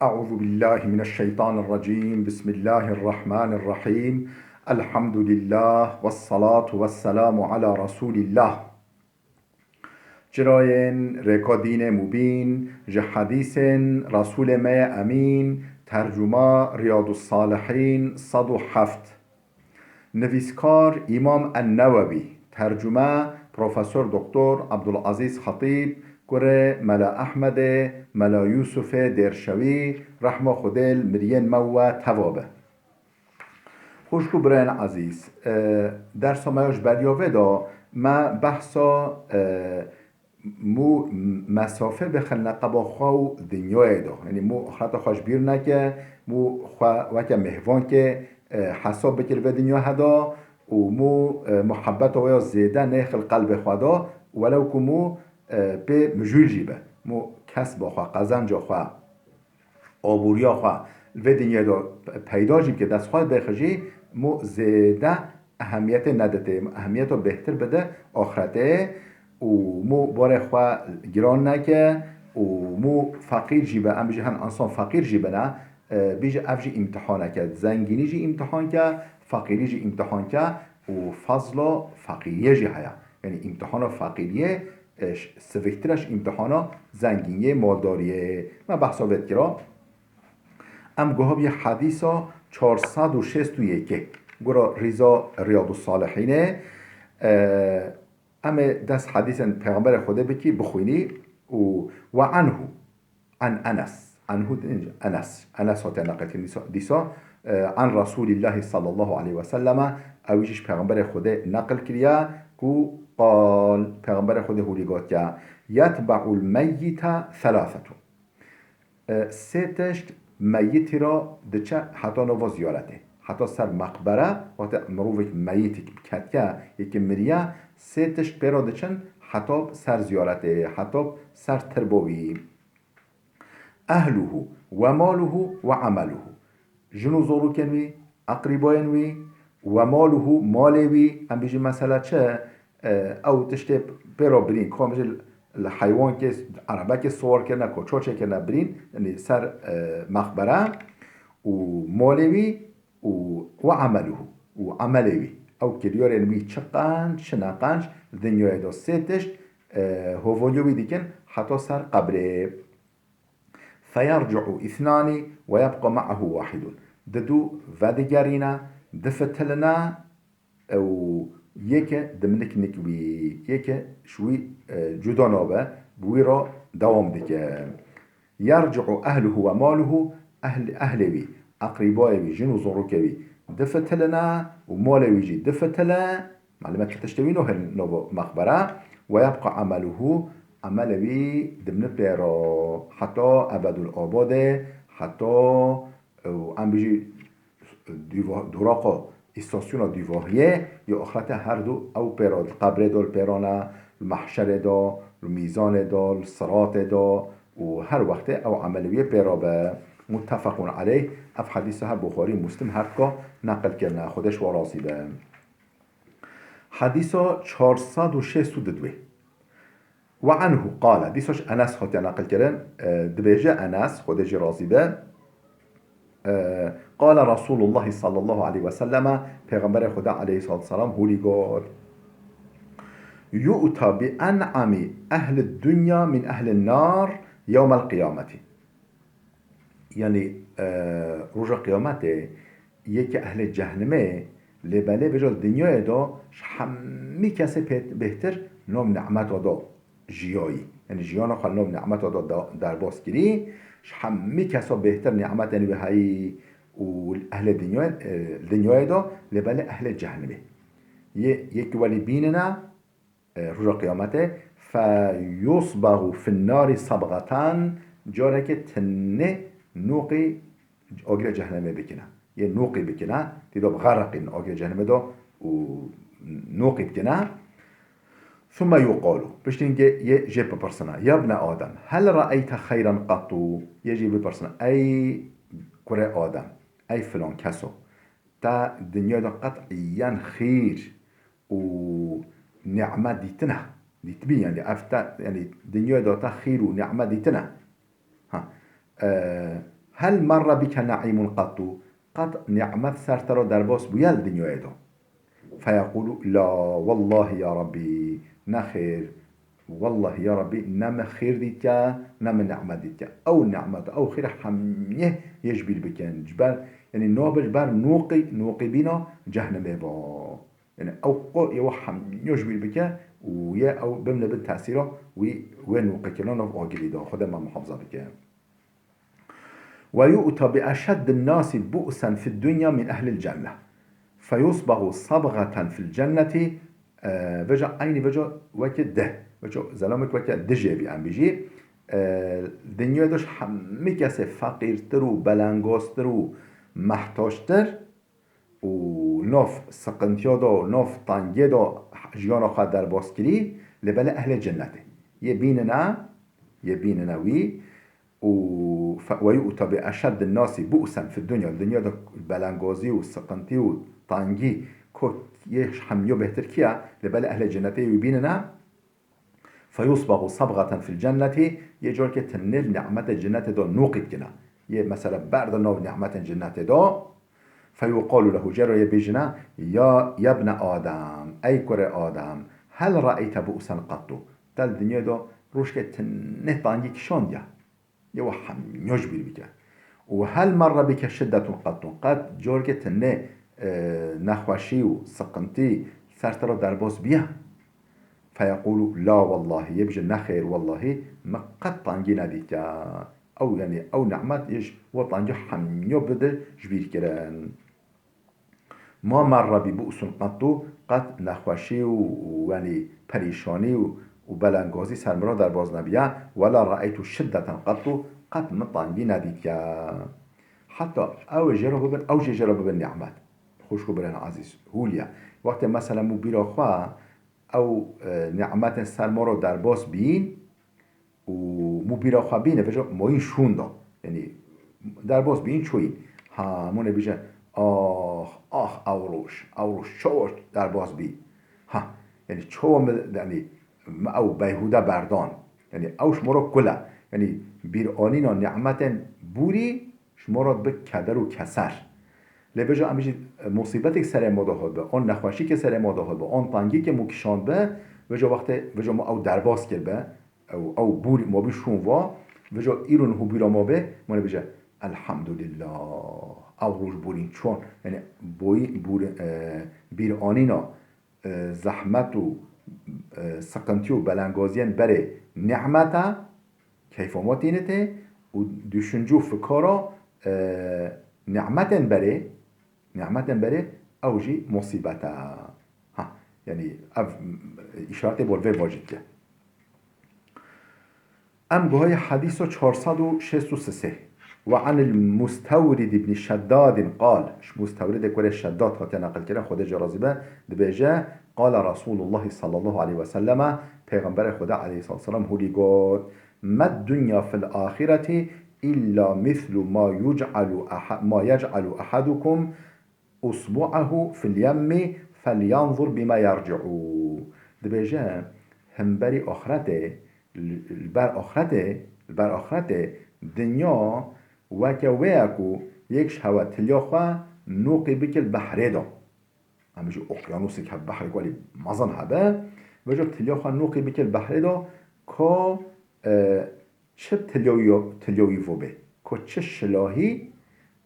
أعوذ بالله من الشيطان الرجيم بسم الله الرحمن الرحيم الحمد لله والصلاة والسلام على رسول الله جراين ركادين مبين جحديث رسول ما أمين ترجمة رياض الصالحين صدو حفت نویسکار امام النووي ترجمه پروفسور دکتر عبدالعزیز خطیب گره ملا احمد ملا یوسف درشوی رحمه خودل مرین مو توابه خوشکو برین عزیز در سمایش بریاوه دا ما بحثا مو مسافه بخلنا قبا خواو دنیای دا یعنی مو اخرات خوش بیر نکه مو وکه مهوان که حساب بکر به دنیا هدا و مو محبت ویا زیده نخل قلب خدا ولو که مو به مجول جیبه مو کسب خوا قزنج خوا آبوریا خوا و دنیا دا پیدا جیب که دست خواهد بخجی مو زیده اهمیت ندته اهمیت رو بهتر بده آخرته و مو بار خوا گران نکه و مو فقیر جیبه ام بجه هن انسان فقیر جیبه نه بیجه افجی امتحانه کرد زنگینی جی امتحان کرد فقیری جی امتحان کرد و فضل فقیریه جی هیا یعنی امتحان فقیریه سویترش امتحان زنگینیه مالداریه من بحثا وید کرا ام گوها بی حدیثا 461 گورا ریزا ریاض الصالحینه ام دست حدیث پیغمبر خدا بکی بخوینی و عنه عن انس عنه انس هات نقل دیسا عن رسول الله صلی الله علیه و سلم اویشش پیغمبر خدا نقل کریا کو قال پیغمبر خدا هولیگات که یتبع المیت ثلاثه سیتشت میتی را دچه حتی نوا زیارته حتی سر مقبره وقت مروفک میتی که یکی مریا سیتشت پیرا دچن حتی سر زیارته حتی سر تربوی اهله و ماله و عمله جنو زورو کنوی اقریباینوی و ماله مالوی هم بیجی مثلا چه او تشتی پیرا برین که همجه الحيوان که عربه که سوار کرنه کچوچه کرنه برین یعنی سر مقبره و مالوی و عمله و عملوی او کلیار انوی چقنج چنقنج دنیای دا سیتش هوولیوی دیکن حتی سر قبره فيرجع اثنان ويبقى معه واحد ددو ودگرینه دفتلنا او یک دمنک نکوی یک شوی جدا نابه بوی را دوام دکه یرجع اهله و ماله اهلوی اقریبایوی جن و زروکوی دفتلنا و مالوی جی دفتلا معلومات تشتوی نو مخبره و یبقى عمله عملوی دمن پیرا حتی ابد الآباده حتی ام بیجی دوراقا استاسیون دیواهیه یا آخرت هر دو او پیرا قبر دال پیرانه محشر دا میزان دا صراط دا و هر وقت او عملویه پیرا به متفقون علیه اف حدیث ها بخاری مسلم هر که نقل کرنه خودش و راضی به حدیث 462 و عنه قال دیسوش انس خاطی نقل کرن دبیجه انس خودش راضی به قال رسول الله صلى الله عليه وسلم پیغمبر خدا علیه الصلاة والسلام هولی گفت یؤتا بانعم اهل الدنيا من اهل النار يوم القيامة یعنی روز قیامت یک اهل جهنمه لبله بجال دنیای دا همی کسی بهتر نام نعمت دا جیایی یعنی جیانا خال نام نعمت دا در باس گیری همی کسا بهتر نعمت یعنی به هایی و اهل دنیای دا لبله اهل جهنمه یک ولی بیننا روز قیامته فیصبغ فی النار صبغتان جاره که تنه نوقی آگر جهنمه بکنه یه نوقی بکنه دیدا بغرقین آگر جهنمه دا و نوقی بکنه ثم يقال بشتين يجي ببرسنا يا ابن آدم هل رأيت خيرا قط يجي ببرسنا أي كرة آدم أي فلان كسو تا دنيا دا قطعيا خير ونعمة ديتنا ديتبين يعني أفتا يعني دنيا دا خير ونعمة ديتنا ها هل مر بك نعیم قد نعمت سرتر در باس بویل دنیای دا. فيقول لا والله يا ربي نخير، والله يا ربي نم خير ديتيا نم نعمة ديتيا أو نعمة أو خير حميه يجبر بكن جبر يعني نوبل بر نوقي بينا جهنم با يعني أو قو يوحم يجبر بك ويا أو بمن بالتأثيره ونوقي كلنا في أجل ده خد ما محافظة بك. ويؤتى بأشد الناس بؤسا في الدنيا من أهل الجنة فيصبغ صبغة في الجنة وجا عين وجا وكده ده وجا زلامك وكده دجي بيان بيجي دنیا داشت همه کسی فقیرتر و بلنگاستر و محتاجتر و ناف سقنتیا دا ناف طنگه دا جیانا خود در باز کری لبل اهل جنته یه بیننا وی ويؤتى بأشد الناس بؤسا في الدنيا دا بلنگازی و سقنتی و طنگی که یه حمیو بهتر کیا لبل اهل جنته ويبيننا فيصبغ صبغة في الجنة يجور كتنل نعمة الجنة دا نوقد كنا مثلا بعد نوع نعمة الجنة دا فيقال له جرى يبيجنا يا ابن آدم أي كر آدم هل رأيت بؤسا قط تل الدنيا دا روش كتنه طانجي كشان ديا يوحم يجبر بك وهل مر بك شدة قد جور كتنه نخوشي وسقنتي سرتر درباس بيها فيقول لا والله يبجي نخير والله ما قد طانجي نديك أو يعني أو نعمت إيش وطانجي حميو بده جبير كران ما مر ببؤس قد نخوشي ويعني پريشاني وبلنگازي سرمرا در باز نبيه ولا رأيت شدة قد مطانجي نديك حتى أو جرب بالنعمت خوش برن عزيز هوليا وقت مثلا مبيرا خواه او نعمت سرما رو در باس بین و مبیرا خواه بینه بجا ما این شون دا یعنی در باس بین چوین همونه بیجن آخ اوروش چوش در باس بین یعنی چو یعنی او بیهوده بردان یعنی اوش مرا کلا یعنی بیرانینا نعمت بوری شما را به کدر و کسر لبجا امیجی مصیبتی که سر ما داخل به آن نخوشی که سر ما داخل به آن تنگی که مکشان به وجا وقت وجا ما او درباس کرد به او بوری ما بیشون و وجا ایرون هو بیرا ما به ما نبیجه الحمدلله او روش بورین چون یعنی بیر آنینا زحمت و سقنتی و بلنگازین بره نعمتا کیفامات اینته و دوشنجو فکارا نعمتن بره اوجی مصیبتا یعنی اشارت بولوه واجد که ام گوهای حدیث 463 وعن المستورد ابن شداد قال مستورد كل الشداد خاطر نقل كده خود جرازبه دبيجا قال رسول الله صلى الله عليه وسلم پیغمبر خدا عليه الصلاة والسلام هولي قال ما الدنيا في الآخرة إلا مثل ما يجعل أحدكم أصبعه في اليم فلينظر بما يرجع دبيجا هم بري آخرته البر آخرته دنیا وكو يكش هوا تليوخوا نوقي بك البحر دا همجي اقيانوسك هب بحر قولي مزن هبا وجو تليوخوا نوقي بك البحر دا كو چه تليوي وبه كو چه شلاهي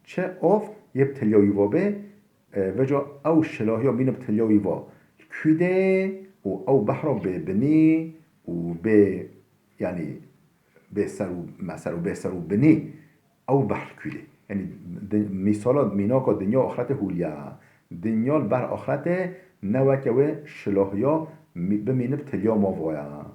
چه اوف يب تليوي وبه وجو او شلاهي بين بتليوي و كده او بحر ببني وب يعني بسر و بني او بحر كده يعني مثال مینا که دنیا آخرت هولیا دنیا بر آخرت نوکه شلاهیا بمینه تلیا ما وایا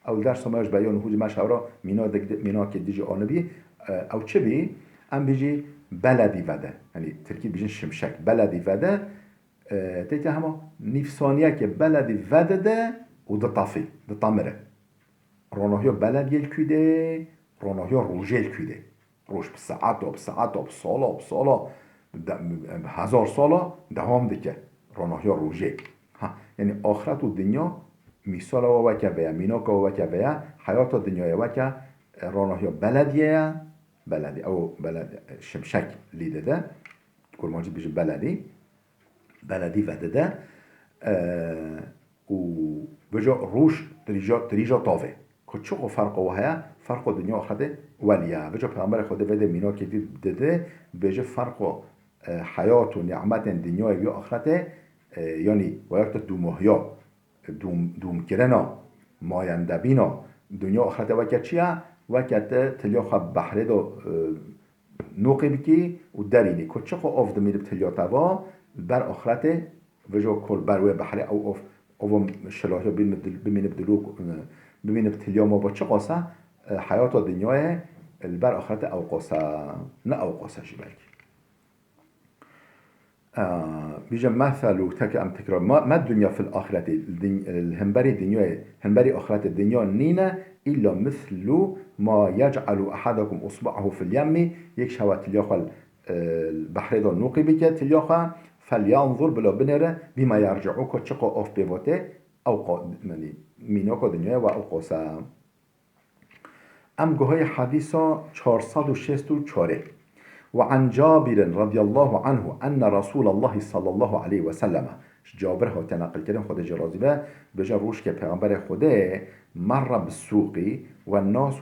او در سماش بیان هوج مشورا مینا که دیجی آنبی او چه بی ام بیجی بلدی وده یعنی ترکیب بیجن شمشک بلدی وده تیتا همه نفسانیه که بلدی وده ده و ده طافی ده طامره رانوهیا بلد یل کده رانوهیا روژه کده روش بساعت و بسالا هزار سالا دوام دکه رانوهیا روژه یعنی آخرت و دنیا مثال وکه بیا میناکا وکه بیا حیات دنیای وکه رانوهیا بلدیه بلدی او بلد شمشک لیده ده کرمانجی بیش بلدی وده و بجا روش دریجا طاوه که چه فرق وهایا فرق دنیا آخرته ولیا بجا پیامبر خدا وده مینا که دیده بجا فرق حیات و نعمت دنیا و آخرته یعنی وقت دومهیا دوم کرنا ماینده بینا دنیا آخرته وقت چیه وقت تلیا خب بحره دو نوقی بکی و درینی که چه خو آف دمیر تلیا توا بر آخرته وجا کل بروی بحره او شلاحی بمین بتلیا ما با چه قاسه حیات دنیای البر آخرت او قاسه نه او قاسه شی بلکه بيجي مثل وتك أم تكرار ما الدنيا في الآخرة الهنبري دنيا هنبري آخرة الدنيا نينا إلا مثل ما يجعل أحدكم أصبعه في اليم يكشوا تلياخل البحر دو نوقي بك تلياخا فلينظر بلا بنره بما يرجعوك تشقى أوف بيبوته أو يعني مينوكا دنيا و أو قوسا أم جهاي حديثا 464 وعن جابر رضي الله عنه أن رسول الله صلى الله عليه وسلم جابر هو تنقل كده خود جرازبه بجا روش که پیغمبر خوده مر بالسوق والناس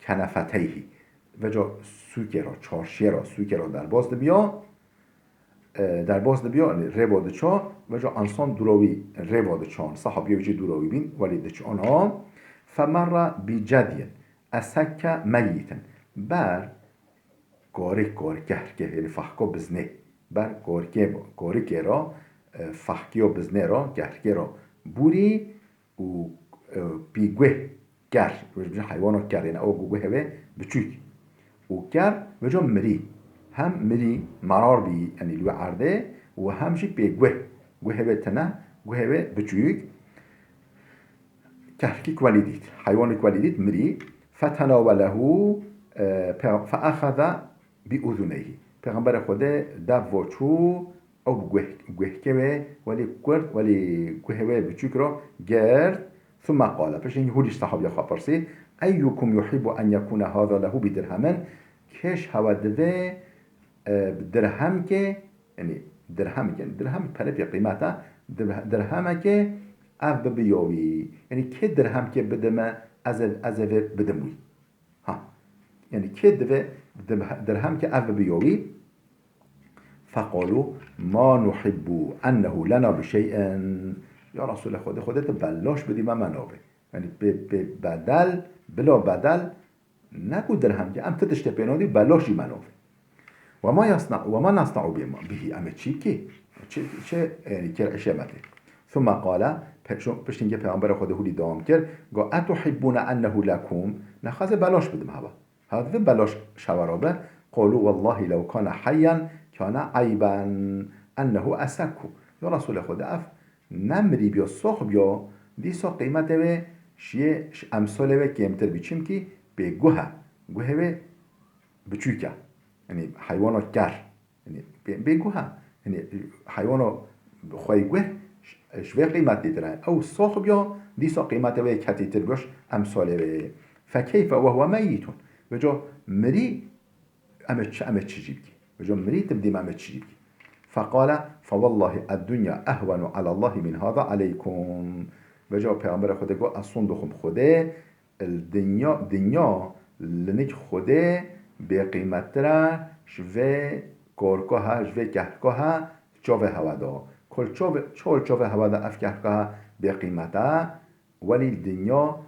كنفتيه وجا سوک را چارشی را سوک را در باز بیا رواد چا وجا انسان دروی رواد چان صحابی وجی دروی بین ولید چان ها فمر بجدی اسک میتن بر گارک یعنی فحکا بزنه بر گارک را فحکیا بزنه را گرکه را بوری و بیگوه گر وجه حیوانات گر یعنی او گوه هوه بچوک و گر وجه مری هم مری مرار بی یعنی لو عرده و همشی بیگوه گوه هوه تنه گوه هوه بچوک كهكي كواليديت حيوان كواليديت مري فتناوله فأخذ بأذنيه پیغمبر خدا دو وچو او گوهکه ولی کرد ولی گوهوه بچوک را گرد ثم قال پس این هودش صحابی خواه پرسید ایوکم یحب ان یکون هذا له بدرهمن کش هوا دوه درهم که یعنی درهم پره پی قیمتا درهم که اف بیاوی یعنی که درهم که بدمه از بدموی ها یعنی که درهم که اف بیاوی فقالوا ما نحب انه لنا بشيء یا رسول خودت بلاش بدی من منابه یعنی بدل بلا بدل نگو درهم که ام تتشت پینادی بلاشی منابه و ما نصنع به ام چه یعنی کرعشه مده ثم قال پشتین که پیامبر خود دام کرد گو اتحبون انه لکم نخواست بلاش بدم هذا بلاش شورابه قالوا والله لو كان حيا كان عيبا انه اسكو یا رسول خدا نمری بیا ساخ بیا دیسا قیمت و شیه امثال و کمتر بیچیم که به گوه و بچوکه یعنی حیوانات گر یعنی به گوه یعنی حیوانات خواهی گوه شوه قیمت دیتره او ساخ بیا دیسا قیمت و کتی تر بیاش امثال و فکیف و هو میتون و جا مری امه چی جیب کی و جا مری تبدیم امه چی جیب کی فقال فوالله الدنيا اهون على الله من هذا عليكم و جا پیامبر خدا گو اصون دخم خدا دنیا لنک خدا به قیمت را شوه کارکوها شوه گهکوها چاوه هوا دا کل چاوه هوا دا اف گهکوها به قیمتا ولی دنیا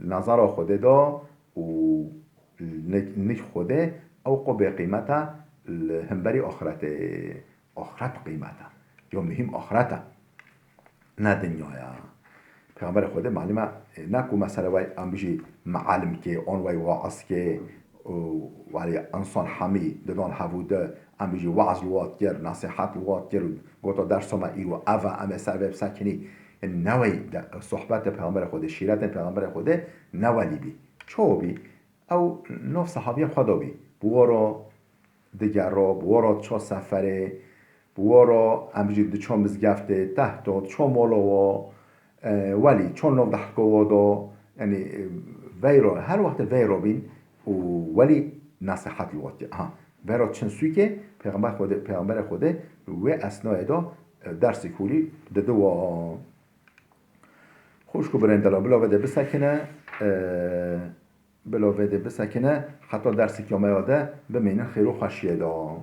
نظر خدا دا و نک خدا او به قیمتا همبری آخرت قیمتا یا مهم آخرتا نه دنیایا پیغمبر خدا معلومه نکو مثلا وای ام بجی معلم که آن وای واعظ که ولی انسان همی دادن حووده ام بجی وعظ لوات گر نصیحت لوات گر گوتا درس ما ایرو اوه ام سبب سکنی نوی صحبت پیغمبر خدا شیرت پیغمبر خدا نولی بی چو بی او نو صحابی خدا بی بوارا دیگر را بوارا چا سفره بوارا امجید دچان بزگفته تحت چون مالا و ولی چون نو دحکا دا یعنی ویرا هر وقت ویرا بین ولی نصیحت الوقت برای چند سوی که پیغمبر خوده و اسنای دا درس کولی داده و خوش کو برندلا بلا وده بسکنه حتی درس که آمده بمینه خیر و خشیه دا